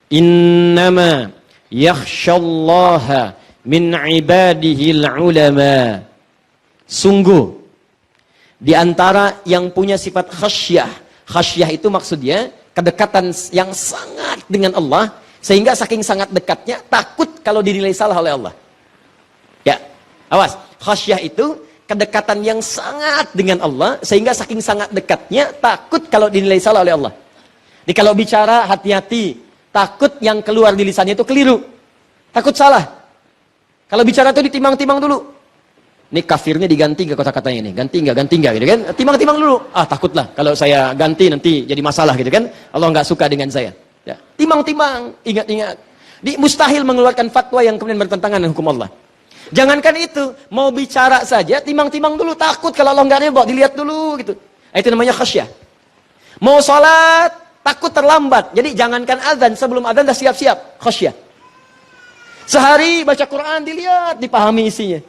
Innama yakhshallaha min ibadihil ulama. Sungguh di antara yang punya sifat khasyah. Khasyah itu maksudnya kedekatan yang sangat dengan Allah, sehingga saking sangat dekatnya takut kalau dinilai salah oleh Allah. Ya, awas. Khasyah itu kedekatan yang sangat dengan Allah, sehingga saking sangat dekatnya takut kalau dinilai salah oleh Allah. Jadi kalau bicara hati-hati, takut yang keluar di lisannya itu keliru, takut salah. Kalau bicara itu ditimang-timang dulu. Ini kafirnya diganti ke kata-katanya ini, ganti nggak gitu kan? Timang-timang dulu. Ah, takutlah kalau saya ganti nanti jadi masalah gitu kan? Allah nggak suka dengan saya. Ya. Timang-timang, ingat-ingat. Mustahil mengeluarkan fatwa yang kemudian bertentangan dengan hukum Allah. Jangankan itu, mau bicara saja timang-timang dulu, takut kalau Allah nggak ridho, dilihat dulu gitu. Itu namanya khasyah. Mau sholat, takut terlambat. Jadi jangankan azan, sebelum azan dah siap-siap, khasyah. Sehari baca Quran, dilihat, dipahami isinya.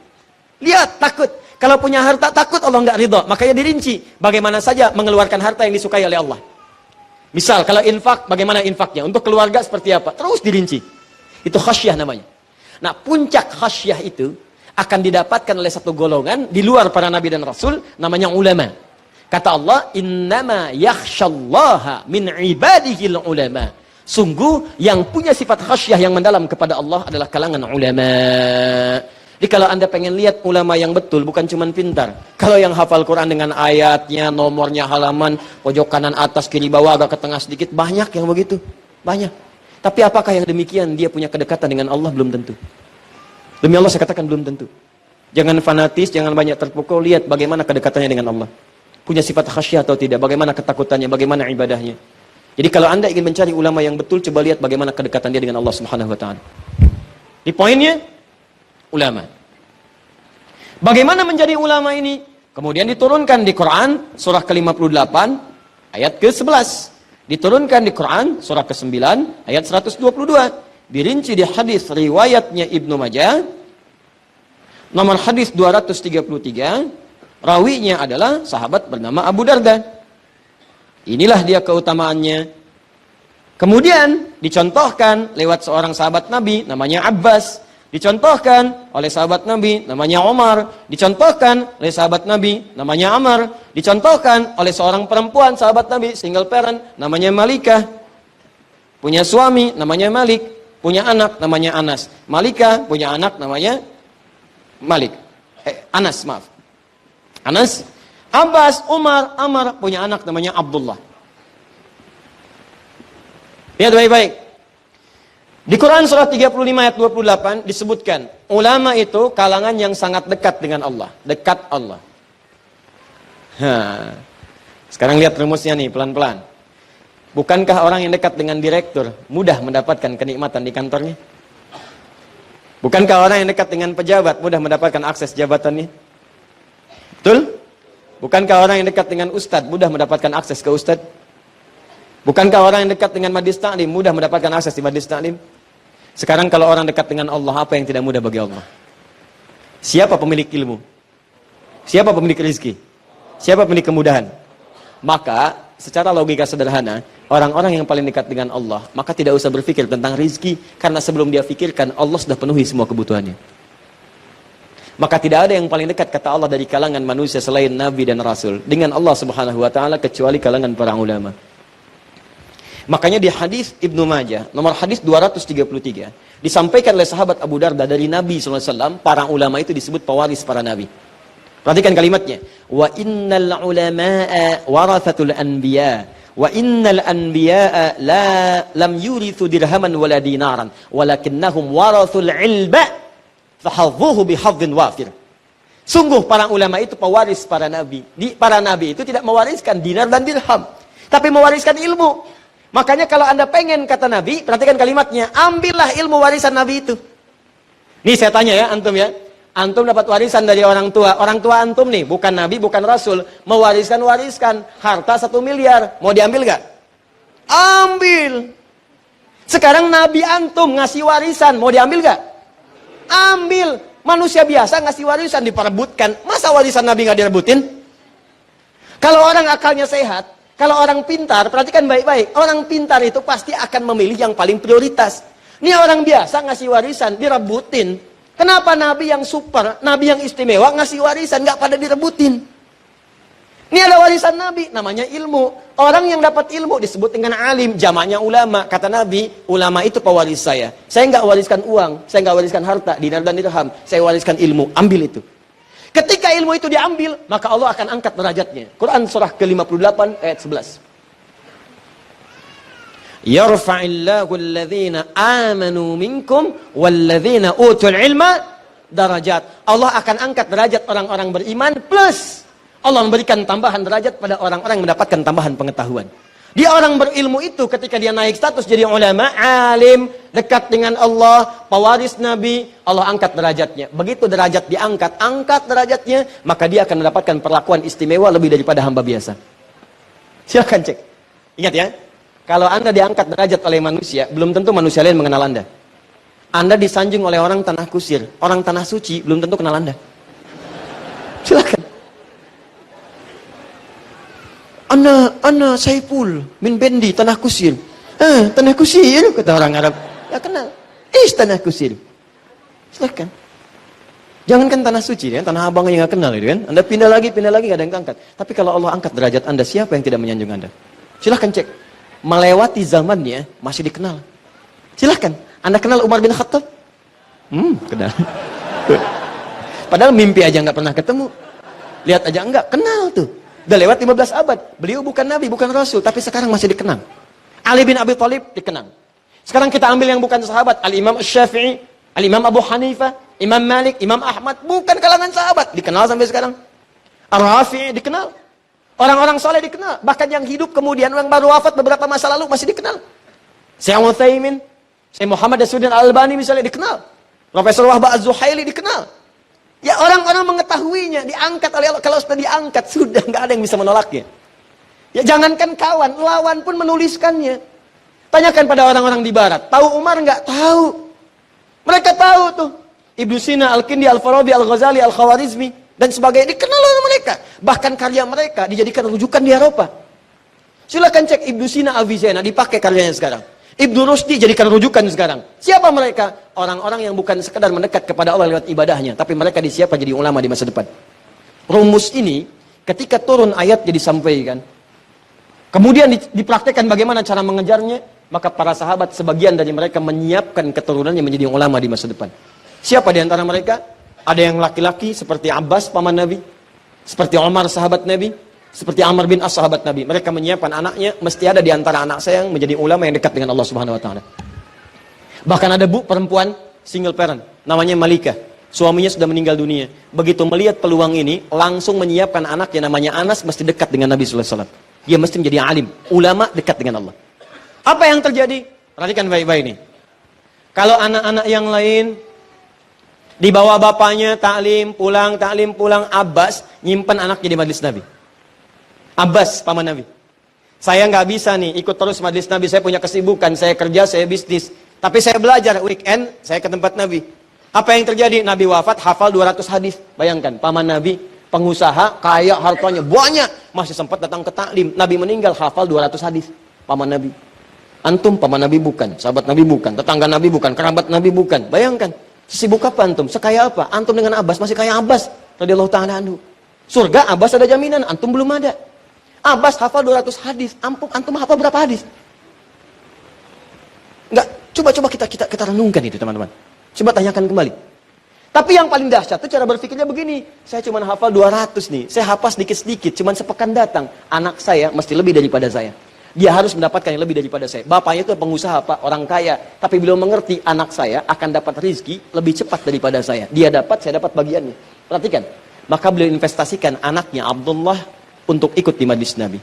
Lihat, takut. Kalau punya harta, takut Allah nggak ridho. Makanya dirinci, bagaimana saja mengeluarkan harta yang disukai oleh Allah. Misal, kalau infak, bagaimana infaknya? Untuk keluarga seperti apa? Terus dirinci. Itu khasyah namanya. Nah, puncak khasyah itu akan didapatkan oleh satu golongan di luar para nabi dan rasul, namanya ulama. Kata Allah, innama yakhshallaha min ibadihil ulama. Sungguh yang punya sifat khasyah yang mendalam kepada Allah adalah kalangan ulama. Jadi kalau Anda pengen lihat ulama yang betul, bukan cuma pintar. Kalau yang hafal Quran dengan ayatnya, nomornya, halaman, pojok kanan atas, kiri bawah, agak ke tengah sedikit, banyak yang begitu. Banyak. Tapi apakah yang demikian dia punya kedekatan dengan Allah? Belum tentu. Demi Allah saya katakan belum tentu. Jangan fanatis, jangan banyak terpukul, lihat bagaimana kedekatannya dengan Allah. Punya sifat khasyah atau tidak, bagaimana ketakutannya, bagaimana ibadahnya. Jadi kalau Anda ingin mencari ulama yang betul, coba lihat bagaimana kedekatan dia dengan Allah Subhanahu wa taala. Di poinnya, ulama. Bagaimana menjadi ulama ini? Kemudian diturunkan di Quran surah ke-58 ayat ke-11. Diturunkan di Quran surah ke-9 ayat 122. Dirinci di hadis riwayatnya Ibnu Majah nomor hadis 233. Rawinya adalah sahabat bernama Abu Darda. Inilah dia keutamaannya. Kemudian dicontohkan lewat seorang sahabat Nabi namanya Abbas. Dicontohkan oleh sahabat Nabi namanya Umar, dicontohkan oleh sahabat Nabi namanya Amr, dicontohkan oleh seorang perempuan sahabat Nabi single parent namanya Malikah. Punya suami namanya Malik, punya anak namanya Anas. Malikah punya anak namanya Malik. Anas, maaf. Anas, Abbas, Umar, Amr punya anak namanya Abdullah. Lihat baik-baik. Di Quran surah 35 ayat 28 disebutkan, ulama itu kalangan yang sangat dekat dengan Allah, dekat Allah. Sekarang lihat rumusnya nih, pelan-pelan. Bukankah orang yang dekat dengan direktur mudah mendapatkan kenikmatan di kantornya? Bukankah orang yang dekat dengan pejabat mudah mendapatkan akses jabatannya? Betul? Bukankah orang yang dekat dengan ustadz mudah mendapatkan akses ke ustadz? Bukankah orang yang dekat dengan majlis ta'lim mudah mendapatkan akses di majlis ta'lim? Sekarang kalau orang dekat dengan Allah, apa yang tidak mudah bagi Allah? Siapa pemilik ilmu? Siapa pemilik rezeki? Siapa pemilik kemudahan? Maka secara logika sederhana, orang-orang yang paling dekat dengan Allah, maka tidak usah berpikir tentang rezeki, karena sebelum dia pikirkan, Allah sudah penuhi semua kebutuhannya. Maka tidak ada yang paling dekat, kata Allah, dari kalangan manusia selain Nabi dan Rasul dengan Allah Subhanahu wa taala, kecuali kalangan para ulama. Makanya di hadis Ibnu Majah nomor hadis 233 disampaikan oleh sahabat Abu Darda dari Nabi SAW, para ulama itu disebut pewaris para nabi. Perhatikan kalimatnya, wa innal ulama'a warathatul anbiya wa innal anbiya'a lam yurithu dirhaman wala dinaran walakinnahum warathul ilma fahadhuhu bihadhin wafir. Sungguh para ulama itu pewaris para nabi. Para nabi itu tidak mewariskan dinar dan dirham, tapi mewariskan ilmu. Makanya kalau Anda pengen, kata Nabi, perhatikan kalimatnya, ambillah ilmu warisan Nabi itu. Nih saya tanya ya, antum ya. Antum dapat warisan dari orang tua. Orang tua antum nih, bukan Nabi, bukan Rasul. Mewariskan harta 1 miliar. Mau diambil gak? Ambil. Sekarang Nabi antum ngasih warisan. Mau diambil gak? Ambil. Manusia biasa ngasih warisan diperebutkan. Masa warisan Nabi gak direbutin? Kalau orang akalnya sehat, Kalau orang pintar, perhatikan baik-baik. Orang pintar itu pasti akan memilih yang paling prioritas. Ini orang biasa ngasih warisan, direbutin. Kenapa Nabi yang super, Nabi yang istimewa ngasih warisan, nggak pada direbutin? Ini ada warisan Nabi, namanya ilmu. Orang yang dapat ilmu disebut dengan alim, jamaknya ulama. Kata Nabi, ulama itu pewaris saya. Saya nggak wariskan uang, saya nggak wariskan harta, dinar dan dirham. Saya wariskan ilmu, ambil itu. Ketika ilmu itu diambil, maka Allah akan angkat derajatnya. Quran surah ke-58 ayat 11. Yarfa'illahu alladhina amanu minkum walladhina utul ilma darajat. Allah akan angkat derajat orang-orang beriman plus Allah memberikan tambahan derajat pada orang-orang yang mendapatkan tambahan pengetahuan. Dia orang berilmu itu ketika dia naik status jadi ulama, alim, dekat dengan Allah, pewaris Nabi, Allah angkat derajatnya. Begitu derajat diangkat, angkat derajatnya, maka dia akan mendapatkan perlakuan istimewa lebih daripada hamba biasa. Silahkan cek. Ingat ya, kalau Anda diangkat derajat oleh manusia, belum tentu manusia lain mengenal Anda. Anda disanjung oleh orang tanah kusir, orang tanah suci, belum tentu kenal Anda. Silahkan. Ana Saiful min Bendi tanah kusir. Tanah kusir kata orang Arab. Ya kenal. Tanah kusir. Silakan. Jangankan tanah suci ya, tanah abang yang nggak kenal itu kan. Anda pindah lagi nggak ada yang angkat. Tapi kalau Allah angkat derajat Anda, siapa yang tidak menyanjung Anda? Silahkan cek. Melewati zamannya masih dikenal. Silahkan. Anda kenal Umar bin Khattab? Kenal. Padahal mimpi aja nggak pernah ketemu. Lihat aja enggak, kenal tuh. Udah lewat 15 abad. Beliau bukan Nabi, bukan Rasul, tapi sekarang masih dikenang. Ali bin Abi Thalib dikenang. Sekarang kita ambil yang bukan sahabat. Al-Imam Syafi'i, Al-Imam Abu Hanifah, Imam Malik, Imam Ahmad, bukan kalangan sahabat, dikenal sampai sekarang. Ar-Rafi'i dikenal. Orang-orang soleh dikenal. Bahkan yang hidup kemudian, yang baru wafat beberapa masa lalu masih dikenal. Syekh Utsaimin, Syekh Muhammad Nasruddin Al-Albani misalnya dikenal. Profesor Wahbah Az-Zuhaili dikenal. Ya orang-orang mengetahuinya, diangkat oleh Allah. Kalau sudah diangkat, sudah nggak ada yang bisa menolaknya. Ya jangankan kawan, lawan pun menuliskannya. Tanyakan pada orang-orang di barat, tahu Umar nggak? Tahu. Mereka tahu tuh. Ibnu Sina, Al-Kindi, Al-Farabi, Al-Ghazali, Al-Khawarizmi, dan sebagainya dikenal oleh mereka. Bahkan karya mereka dijadikan rujukan di Eropa. Silakan cek Ibnu Sina, Avicenna, dipakai karyanya sekarang. Ibnu Rusdi jadikan rujukan sekarang. Siapa mereka? Orang-orang yang bukan sekedar mendekat kepada Allah lewat ibadahnya, tapi mereka disiapkan jadi ulama di masa depan. Rumus ini ketika turun ayat jadi sampaikan, kemudian dipraktekkan bagaimana cara mengejarnya, maka para sahabat sebagian dari mereka menyiapkan keturunannya menjadi ulama di masa depan. Siapa di antara mereka? Ada yang laki-laki seperti Abbas paman Nabi, seperti Umar sahabat Nabi, seperti Amr bin As sahabat Nabi. Mereka menyiapkan anaknya, mesti ada di antara anak saya yang menjadi ulama yang dekat dengan Allah Subhanahu wa taala. Bahkan ada perempuan single parent, namanya Malika. Suaminya sudah meninggal dunia. Begitu melihat peluang ini, langsung menyiapkan anaknya namanya Anas mesti dekat dengan Nabi sallallahu alaihi wasallam. Dia mesti menjadi alim, ulama dekat dengan Allah. Apa yang terjadi? Perhatikan baik-baik ini. Kalau anak-anak yang lain dibawa bapaknya taklim pulang, Abbas nyimpan anaknya di majelis Nabi. Abbas, paman Nabi. Saya nggak bisa nih ikut terus majelis Nabi, saya punya kesibukan, saya kerja, saya bisnis. Tapi saya belajar, weekend saya ke tempat Nabi. Apa yang terjadi? Nabi wafat, hafal 200 hadis. Bayangkan, paman Nabi, pengusaha, kaya, hartanya banyak, masih sempat datang ke taklim. Nabi meninggal, hafal 200 hadis. Paman Nabi. Antum paman Nabi bukan, sahabat Nabi bukan, tetangga Nabi bukan, kerabat Nabi bukan. Bayangkan, sibuk apa antum? Sekaya apa? Antum dengan Abbas masih kaya Abbas radhiyallahu ta'ala anhu. Surga Abbas ada jaminan, antum belum ada. Abbas hafal 200 hadis, antum hafal berapa hadis? Enggak, coba kita renungkan itu teman-teman. Coba tanyakan kembali. Tapi yang paling dahsyat itu cara berpikirnya begini, saya cuma hafal 200 nih, saya hafal sedikit-sedikit, cuma sepekan datang, anak saya mesti lebih daripada saya. Dia harus mendapatkan yang lebih daripada saya. Bapaknya itu pengusaha, Pak, orang kaya, tapi beliau mengerti anak saya akan dapat rezeki lebih cepat daripada saya. Dia dapat, saya dapat bagiannya. Perhatikan, maka beliau investasikan anaknya Abdullah untuk ikut di majlis Nabi.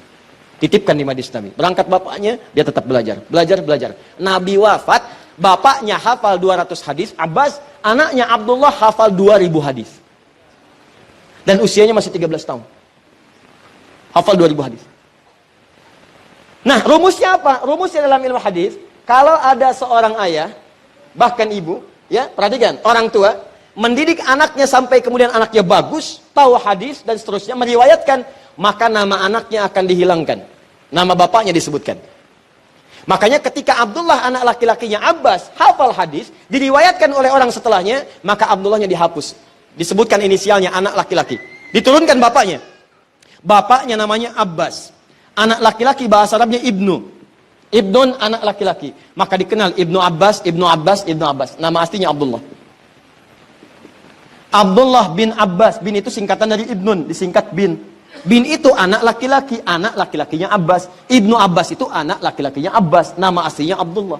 Titipkan di majlis Nabi. Berangkat bapaknya, dia tetap belajar. Nabi wafat, bapaknya hafal 200 hadis, Abbas, anaknya Abdullah hafal 2000 hadis. Dan usianya masih 13 tahun. Hafal 2000 hadis. Nah, rumusnya apa? Rumusnya dalam ilmu hadis, kalau ada seorang ayah, bahkan ibu, ya, perhatikan, orang tua, mendidik anaknya sampai kemudian anaknya bagus, tahu hadis dan seterusnya, meriwayatkan, maka nama anaknya akan dihilangkan. Nama bapaknya disebutkan. Makanya ketika Abdullah anak laki-lakinya Abbas hafal hadis, diriwayatkan oleh orang setelahnya, maka Abdullahnya dihapus. Disebutkan inisialnya anak laki-laki. Diturunkan bapaknya. Bapaknya namanya Abbas. Anak laki-laki bahasa Arabnya Ibnu. Ibnun anak laki-laki. Maka dikenal Ibnu Abbas, Ibnu Abbas, Ibnu Abbas. Nama aslinya Abdullah. Abdullah bin Abbas. Bin itu singkatan dari Ibnun, disingkat bin. Bin itu anak laki-lakinya Abbas. Ibnu Abbas itu anak laki-lakinya Abbas. Nama aslinya Abdullah.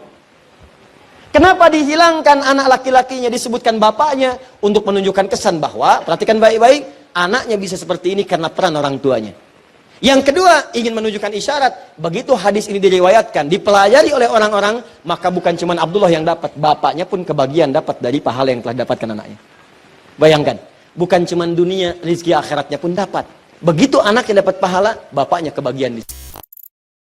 Kenapa dihilangkan anak laki-lakinya, disebutkan bapaknya? Untuk menunjukkan kesan bahwa, perhatikan baik-baik, anaknya bisa seperti ini karena peran orang tuanya. Yang kedua, ingin menunjukkan isyarat, begitu hadis ini diriwayatkan, dipelajari oleh orang-orang, maka bukan cuma Abdullah yang dapat, bapaknya pun kebagian dapat dari pahala yang telah dapatkan anaknya. Bayangkan, bukan cuma dunia, rezeki akhiratnya pun dapat. Begitu anaknya dapat pahala, bapaknya kebagian di